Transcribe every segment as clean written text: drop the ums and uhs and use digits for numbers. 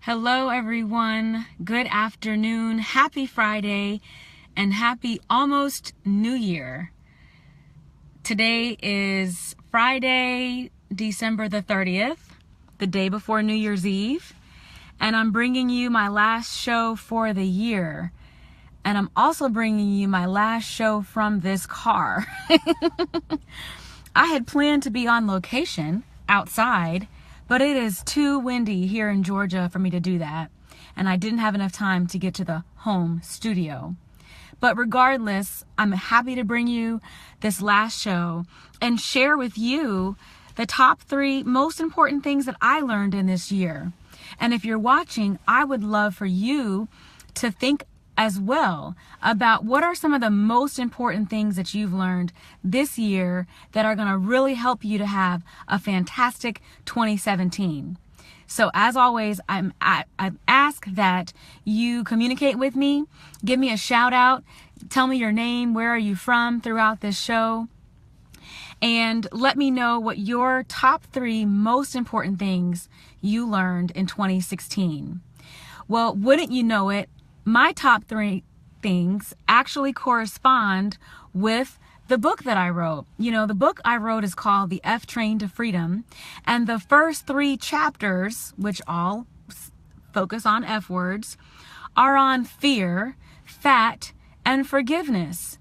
Hello, everyone. Good afternoon. Happy Friday and happy almost New Year. Today is Friday, December the 30th, the day before New Year's Eve, and I'm bringing you my last show for the year. And I'm also bringing you my last show from this car. I had planned to be on location outside, but it is too windy here in Georgia for me to do that. And I didn't have enough time to get to the home studio. But regardless, I'm happy to bring you this last show and share with you the top 3 most important things that I learned in this year. And if you're watching, I would love for you to think as well about what are some of the most important things that you've learned this year that are going to really help you to have a fantastic 2017. So as always, I ask that you communicate with me, give me a shout out, tell me your name, where are you from throughout this show, and let me know what your top 3 most important things you learned in 2016. Well, wouldn't you know it, my top 3 things actually correspond with the book that I wrote. You know, the book I wrote is called The F Train to Freedom. And the first 3 chapters, which all focus on F words, are on fear, fat, and forgiveness.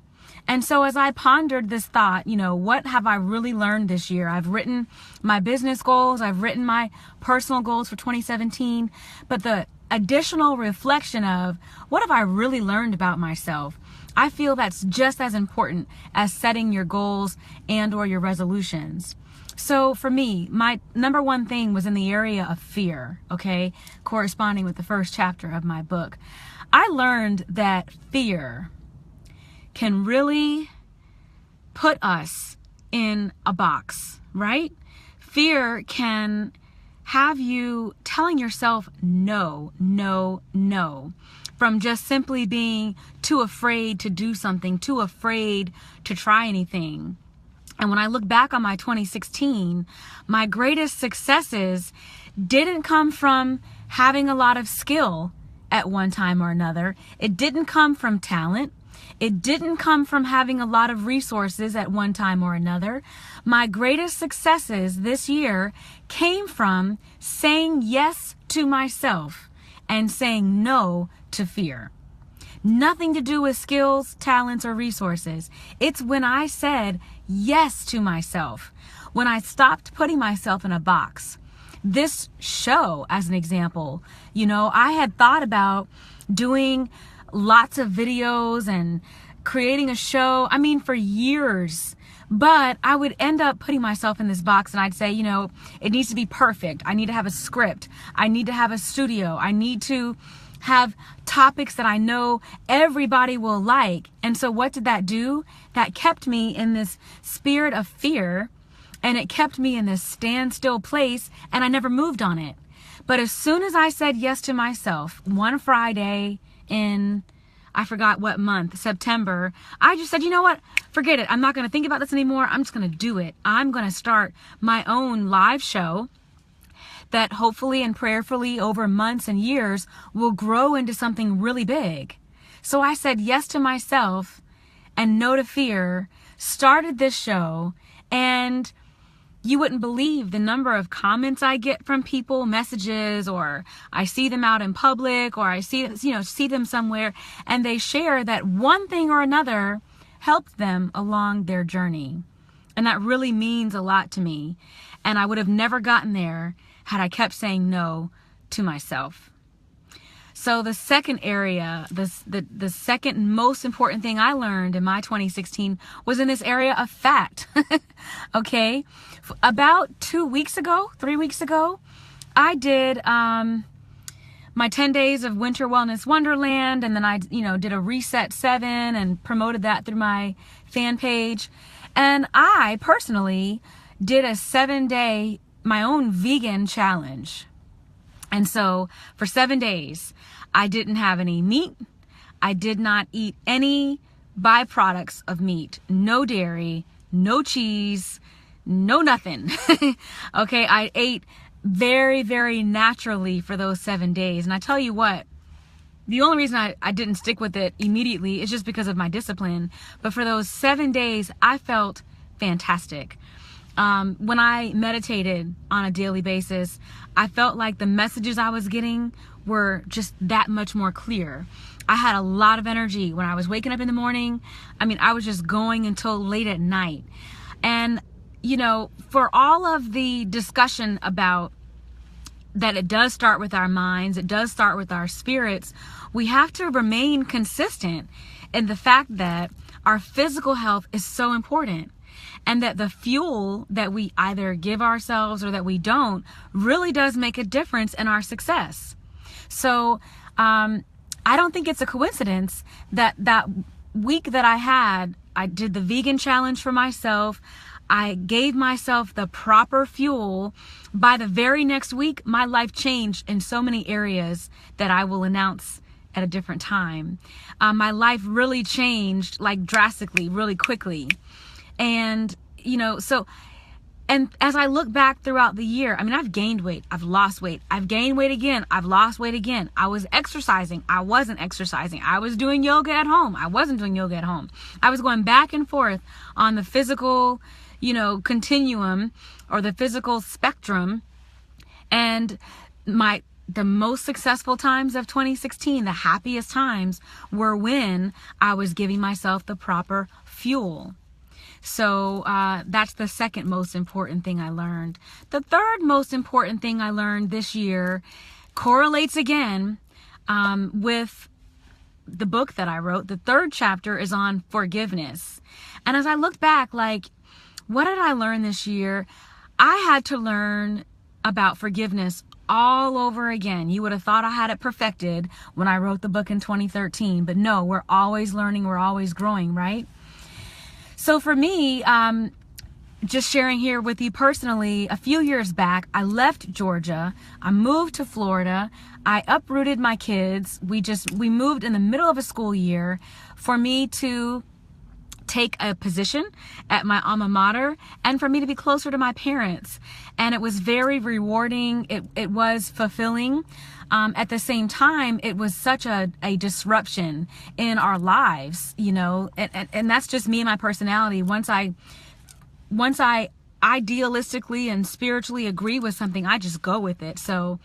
And so as I pondered this thought, what have I really learned this year? I've written my business goals. I've written my personal goals for 2017. But the additional reflection of what have I really learned about myself, I feel that's just as important as setting your goals and or your resolutions. So for me, my number 1 thing was in the area of fear, okay, corresponding with the first chapter of my book. I learned that fear can really put us in a box, right? Fear can have you telling yourself no, no, no, from just simply being too afraid to do something, too afraid to try anything. And when I look back on my 2016, my greatest successes didn't come from having a lot of skill at one time or another. It didn't come from talent. It didn't come from having a lot of resources at one time or another. My greatest successes this year came from saying yes to myself and saying no to fear. Nothing to do with skills, talents, or resources. It's when I said yes to myself, when I stopped putting myself in a box. This show, as an example, I had thought about doing lots of videos and creating a show, for years. But I would end up putting myself in this box and I'd say, it needs to be perfect. I need to have a script. I need to have a studio. I need to have topics that I know everybody will like. And so what did that do? That kept me in this spirit of fear, and it kept me in this standstill place, and I never moved on it. But as soon as I said yes to myself, one Friday in, I forgot what month, September, I just said, you know what? Forget it. I'm not going to think about this anymore. I'm just going to do it. I'm going to start my own live show that hopefully and prayerfully over months and years will grow into something really big. So I said yes to myself and no to fear, started this show, and you wouldn't believe the number of comments I get from people, messages, or I see them out in public, or I see them somewhere, and they share that one thing or another helped them along their journey. And that really means a lot to me. And I would have never gotten there had I kept saying no to myself. So the second area, the second most important thing I learned in my 2016 was in this area of fat. Okay. About 3 weeks ago, I did my 10 days of Winter Wellness Wonderland. And then I, did a Reset 7 and promoted that through my fan page. And I personally did a 7-day, my own vegan challenge. And so for 7 days, I didn't have any meat. I did not eat any byproducts of meat. No dairy, no cheese, no nothing. Okay, I ate very, very naturally for those 7 days. And I tell you what, the only reason I didn't stick with it immediately is just because of my discipline. But for those 7 days, I felt fantastic. When I meditated on a daily basis, I felt like the messages I was getting were just that much more clear. I had a lot of energy when I was waking up in the morning. I mean, I was just going until late at night. And, you know, for all of the discussion about that it does start with our minds, it does start with our spirits, we have to remain consistent in the fact that our physical health is so important. And that the fuel that we either give ourselves or that we don't really does make a difference in our success. So I don't think it's a coincidence that that week that I did the vegan challenge for myself. I gave myself the proper fuel. By the very next week, my life changed in so many areas that I will announce at a different time. My life really changed, like drastically, really quickly. And, you know, and as I look back throughout the year, I mean, I've gained weight, I've lost weight, I've gained weight again, I've lost weight again. I was exercising, I wasn't exercising. I was doing yoga at home, I wasn't doing yoga at home. I was going back and forth on the physical, you know, continuum or the physical spectrum. And the most successful times of 2016, the happiest times, were when I was giving myself the proper fuel. So that's the second most important thing I learned. The third most important thing I learned this year correlates again with the book that I wrote. The third chapter is on forgiveness. And as I look back, like, what did I learn this year? I had to learn about forgiveness all over again. You would have thought I had it perfected when I wrote the book in 2013, but no, we're always learning, we're always growing, right? So for me, just sharing here with you personally, a few years back, I left Georgia. I moved to Florida. I uprooted my kids. We moved in the middle of a school year for me to take a position at my alma mater and for me to be closer to my parents. And it was very rewarding. It was fulfilling. At the same time, it was such a disruption in our lives, you know, and that's just me and my personality. Once I idealistically and spiritually agree with something, I just go with it. So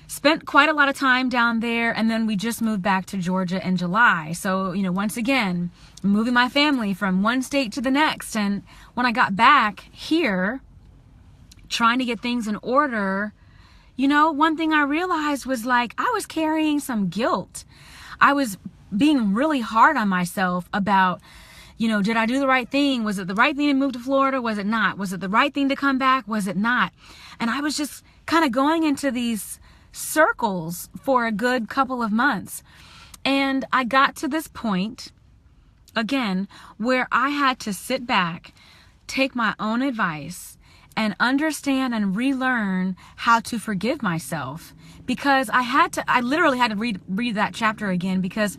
spent quite a lot of time down there, and then we just moved back to Georgia in July. So, you know, once again, moving my family from one state to the next. And when I got back here, trying to get things in order, you know, one thing I realized was, like, I was carrying some guilt. I was being really hard on myself about, you know, did I do the right thing? Was it the right thing to move to Florida? Was it not? Was it the right thing to come back? Was it not? And I was just kind of going into these circles for a good couple of months. And I got to this point, again, where I had to sit back, take my own advice, and understand and relearn how to forgive myself, because I literally had to read that chapter again, because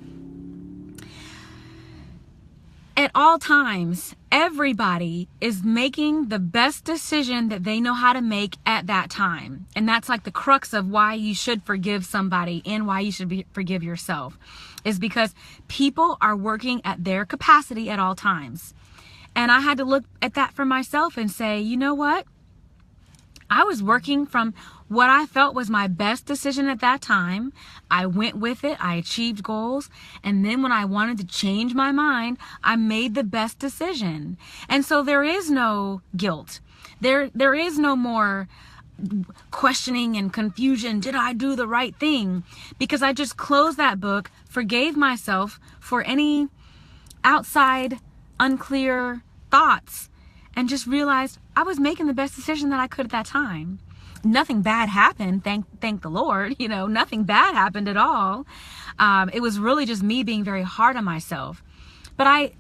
at all times, everybody is making the best decision that they know how to make at that time. And that's like the crux of why you should forgive somebody and why you should forgive yourself, is because people are working at their capacity at all times. And I had to look at that for myself and say, you know what? I was working from what I felt was my best decision at that time. I went with it. I achieved goals. And then when I wanted to change my mind, I made the best decision. And so there is no guilt. There is no more questioning and confusion. Did I do the right thing? Because I just closed that book, forgave myself for any outside unclear thoughts, and just realized I was making the best decision that I could at that time. Nothing bad happened, thank the Lord, you know, nothing bad happened at all. It was really just me being very hard on myself. But I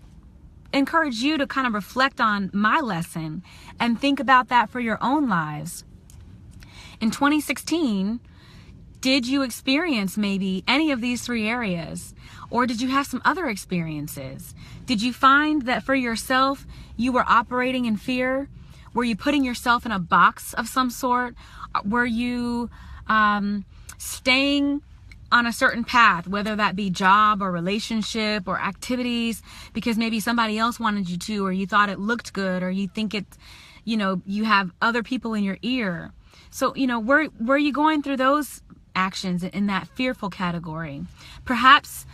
encourage you to kind of reflect on my lesson and think about that for your own lives. In 2016, did you experience maybe any of these three areas? Or did you have some other experiences? Did you find that for yourself, you were operating in fear? Were you putting yourself in a box of some sort? Were you staying on a certain path, whether that be job or relationship or activities, because maybe somebody else wanted you to, or you thought it looked good, or you think it, you have other people in your ear. So, were you going through those actions in that fearful category? Perhaps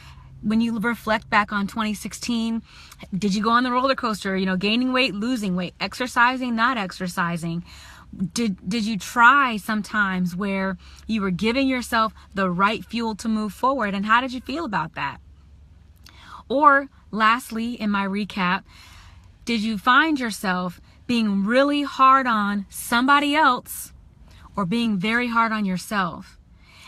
when you reflect back on 2016, did you go on the roller coaster, gaining weight, losing weight, exercising, not exercising? Did you try sometimes where you were giving yourself the right fuel to move forward? And how did you feel about that? Or lastly, in my recap, did you find yourself being really hard on somebody else or being very hard on yourself?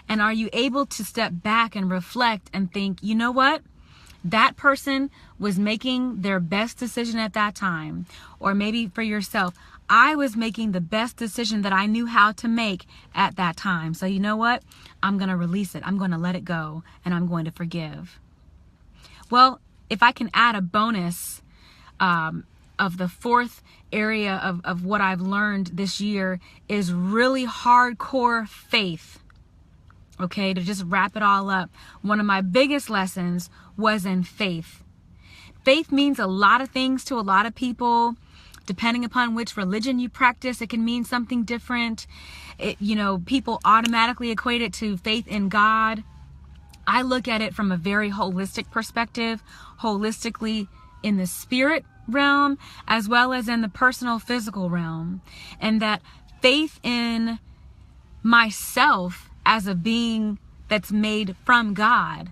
And are you able to step back and reflect and think, you know what? That person was making their best decision at that time. Or maybe for yourself, I was making the best decision that I knew how to make at that time. So you know what? I'm going to release it. I'm going to let it go, and I'm going to forgive. Well, if I can add a bonus of the fourth area of what I've learned this year is really hardcore faith. Okay, to just wrap it all up, one of my biggest lessons was in faith. Faith means a lot of things to a lot of people. Depending upon which religion you practice, it can mean something different. People automatically equate it to faith in God. I look at it from a very holistic perspective, holistically in the spirit realm, as well as in the personal physical realm. And that faith in myself as a being that's made from God,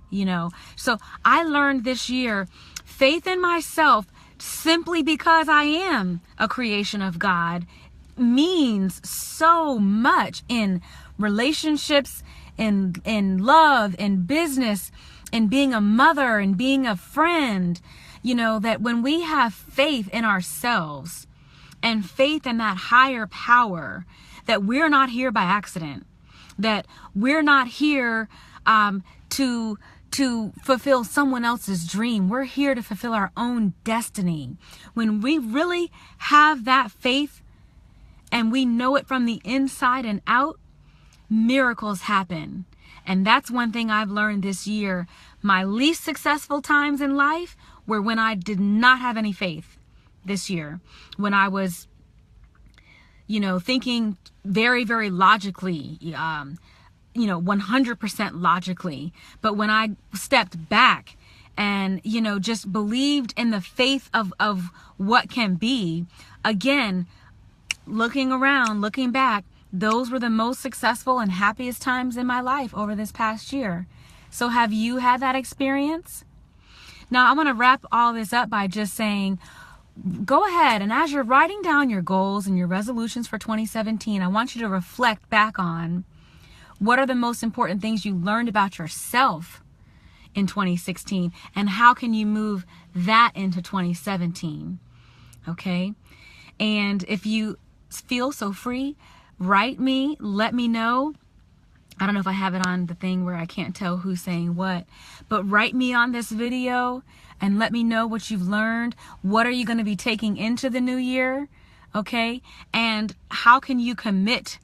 So I learned this year, faith in myself, simply because I am a creation of God, means so much in relationships, in love, in business, in being a mother and being a friend, that when we have faith in ourselves and faith in that higher power, that we're not here by accident, that we're not here to fulfill someone else's dream. We're here to fulfill our own destiny. When we really have that faith and we know it from the inside and out, miracles happen. And that's one thing I've learned this year. My least successful times in life were when I did not have any faith this year. When I was, thinking very, very logically, 100% logically. But when I stepped back and, just believed in the faith of what can be, again, looking around, looking back, those were the most successful and happiest times in my life over this past year. So have you had that experience? Now, I'm going to wrap all this up by just saying, go ahead, and as you're writing down your goals and your resolutions for 2017, I want you to reflect back on what are the most important things you learned about yourself in 2016, and how can you move that into 2017? Okay? And if you feel so free, write me, let me know. I don't know if I have it on the thing where I can't tell who's saying what, but write me on this video and let me know what you've learned. What are you going to be taking into the new year? Okay? And how can you commit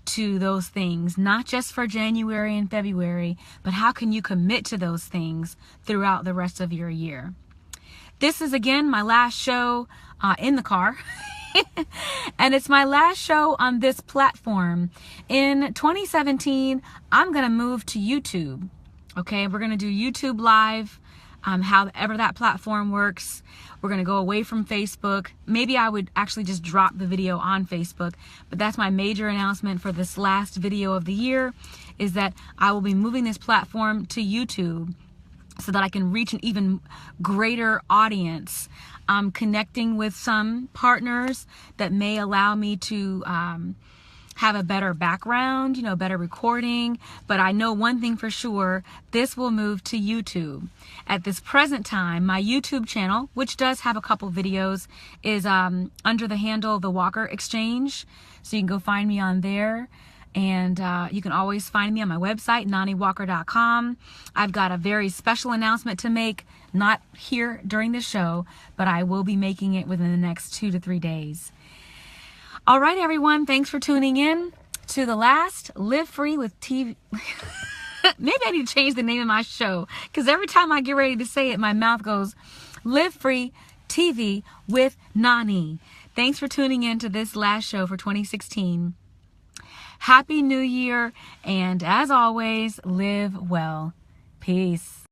to those things, not just for January and February, but how can you commit to those things throughout the rest of your year? This is, again, my last show in the car. And it's my last show on this platform. In 2017, I'm going to move to YouTube. Okay, we're going to do YouTube Live, however that platform works. We're going to go away from Facebook. Maybe I would actually just drop the video on Facebook, but that's my major announcement for this last video of the year, is that I will be moving this platform to YouTube so that I can reach an even greater audience. I'm connecting with some partners that may allow me to have a better background, better recording. But I know one thing for sure, this will move to YouTube. At this present time, my YouTube channel, which does have a couple videos, is under the handle The Walker Exchange. So you can go find me on there. And you can always find me on my website, noniwalker.com. I've got a very special announcement to make, not here during the show, but I will be making it within the next 2 to 3 days. All right, everyone. Thanks for tuning in to the last Live Free with TV. Maybe I need to change the name of my show, because every time I get ready to say it, my mouth goes, Live Free TV with Noni. Thanks for tuning in to this last show for 2016. Happy New Year, and as always, live well. Peace.